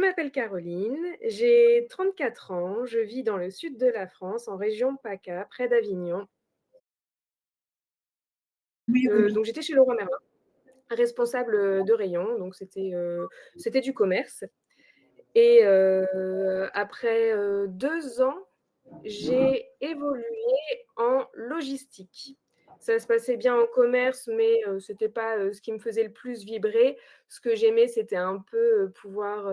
m'appelle Caroline, j'ai 34 ans, je vis dans le sud de la France, en région PACA, près d'Avignon. Oui, oui, oui. Donc j'étais chez Leroy Merlin, responsable, de rayon, donc c'était du commerce et après, 2 ans, j'ai évolué en logistique. Ça se passait bien en commerce, mais c'était pas, ce qui me faisait le plus vibrer. Ce que j'aimais, c'était un peu, pouvoir,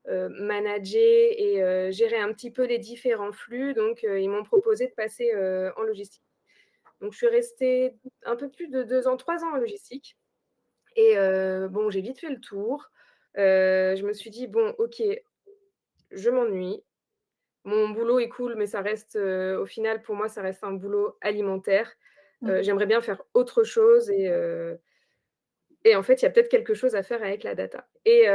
manager et gérer un petit peu les différents flux, donc ils m'ont proposé de passer, en logistique. Donc je suis restée un peu plus de 2 ans, 3 ans en logistique et bon, j'ai vite fait le tour. Je me suis dit: «Bon, OK, je m'ennuie, mon boulot est cool, mais ça reste, au final, pour moi, ça reste un boulot alimentaire. Mmh. J'aimerais bien faire autre chose et en fait, il y a peut-être quelque chose à faire avec la data» et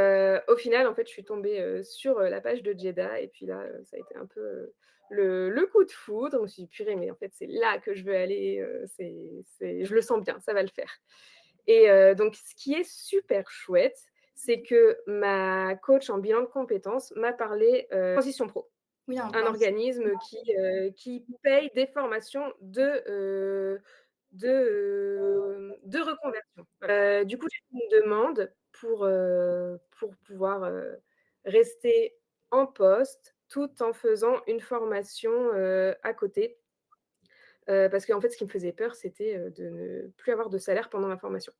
au final, en fait, je suis tombée, sur, la page de Djeda et puis là, ça a été un peu, le coup de foudre. Je me suis dit: «Purée, mais en fait, c'est là que je veux aller, c'est je le sens bien, ça va le faire» et donc ce qui est super chouette, c'est que ma coach en bilan de compétences m'a parlé, Transition Pro. Oui, un Un plan. organisme qui paye des formations de reconversion. Du coup, j'ai fait une demande pour pouvoir, rester en poste, tout en faisant une formation, à côté. Parce qu'en fait, ce qui me faisait peur, c'était, de ne plus avoir de salaire pendant ma formation.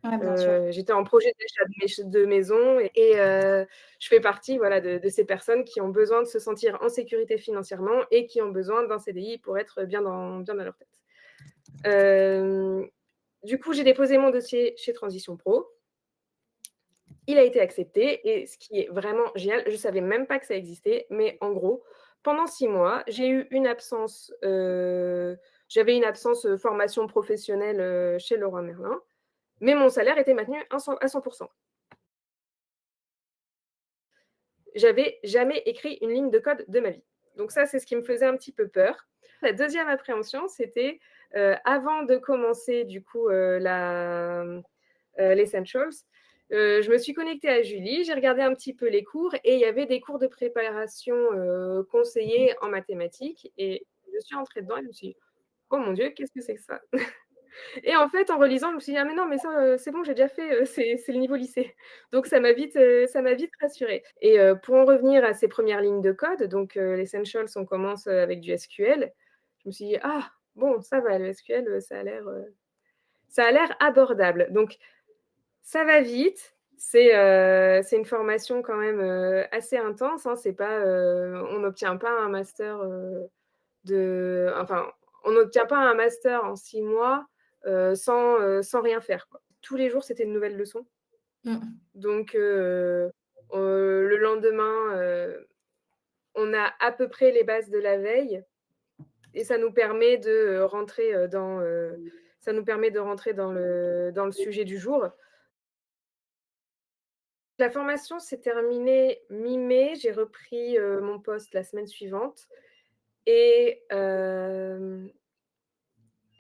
Ouais, bien sûr. J'étais en projet d'achat de maison et je fais partie, voilà, de ces personnes qui ont besoin de se sentir en sécurité financièrement et qui ont besoin d'un CDI pour être bien dans leur tête. Hem, du coup, j'ai déposé mon dossier chez Transition Pro. Il a été accepté et ce qui est vraiment génial, je ne savais même pas que ça existait, mais en gros, pendant 6 mois, j'ai eu une absence, j'avais une absence, formation professionnelle, chez Leroy Merlin, mais mon salaire était maintenu à 100. J'avais jamais écrit une ligne de code de ma vie. Donc ça, c'est ce qui me faisait un petit peu peur. La deuxième appréhension, c'était, avant de commencer du coup, l'essentials, je me suis connectée à Julie, j'ai regardé un petit peu les cours et il y avait des cours de préparation, conseillés en mathématiques et je suis entrée dedans et je me suis dit: «Oh mon Dieu, qu'est-ce que c'est que ça?» Et en fait, en relisant, je me suis dit: «Ah mais non, mais ça, c'est bon, j'ai déjà fait, c'est le niveau lycée». Donc ça m'a vite rassurée et pour en revenir à ces premières lignes de code, donc l'essentials, on commence, avec du SQL. Je me suis dit: «Ah bon, ça va, le SQL, ça a l'air abordable». Donc ça va vite, c'est une formation quand même, assez intense, hein. C'est pas, on n'obtient pas un master, enfin, on n'obtient pas un master en 6 mois, sans rien faire, quoi. Tous les jours, c'était une nouvelle leçon. Mmh. Donc le lendemain, on a à peu près les bases de la veille et ça nous permet de, rentrer, ça nous permet de rentrer dans le sujet du jour. La formation s'est terminée mi-mai, j'ai repris, mon poste la semaine suivante et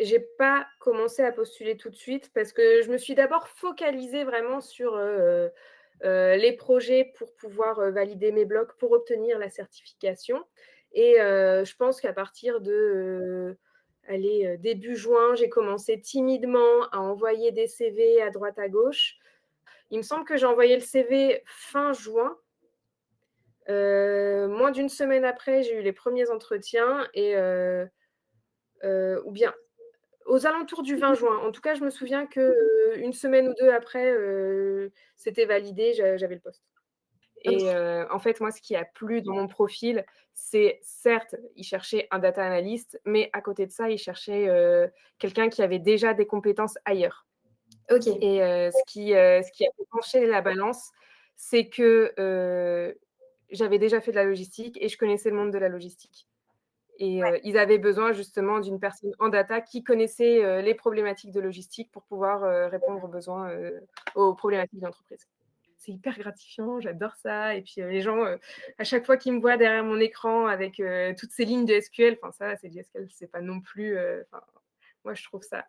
j'ai pas commencé à postuler tout de suite parce que je me suis d'abord focalisée vraiment sur, les projets pour pouvoir, valider mes blocs pour obtenir la certification et je pense qu'à partir de, allez, début juin, j'ai commencé timidement à envoyer des CV à droite à gauche. Il me semble que j'ai envoyé le CV fin juin. Moins d'une semaine après, j'ai eu les premiers entretiens et ou bien aux alentours du 20 juin. En tout cas, je me souviens que, 1 semaine ou 2 après, c'était validé, j'avais le poste et OK. en fait, moi, ce qui a plu dans mon profil, c'est certes, ils cherchaient un data analyst, mais à côté de ça, ils cherchaient, quelqu'un qui avait déjà des compétences ailleurs OK. et ce qui a fait pencher la balance, c'est que, j'avais déjà fait de la logistique et je connaissais le monde de la logistique. Et ils avaient besoin justement d'une personne en data qui connaissait, les problématiques de logistique pour pouvoir, répondre aux besoins, aux problématiques d'entreprise. C'est hyper gratifiant, j'adore ça et puis, les gens, à chaque fois qu'ils me voient derrière mon écran avec, toutes ces lignes de SQL, enfin ça, c'est du SQL, c'est pas non plus, enfin, moi je trouve ça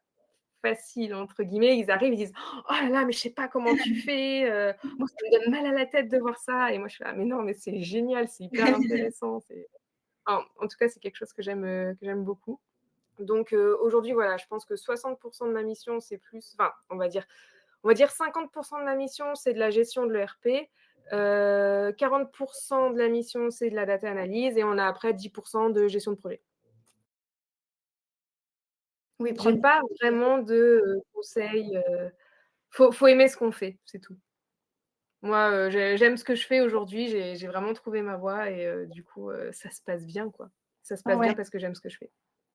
facile» entre guillemets, ils arrivent, ils disent: «Oh là là, mais je sais pas comment tu fais, moi ça me donne mal à la tête de voir ça» et moi je suis là: «Mais non, mais c'est génial, c'est hyper intéressant, c'est» enfin, en tout cas, c'est quelque chose que j'aime beaucoup. Donc aujourd'hui, voilà, je pense que 60 de ma mission, c'est plus enfin, on va dire 50 de ma mission, c'est de la gestion de l'ERP, 40 de la mission, c'est de la data analyse et on a après 10 de gestion de projet. Oui, J'ai prendre pas vraiment de, conseils, faut aimer ce qu'on fait, c'est tout. Moi, j'aime ce que je fais aujourd'hui, j'ai vraiment trouvé ma voie et du coup, ça se passe bien, quoi. Ça se passe bien ouais. parce que j'aime ce que je fais.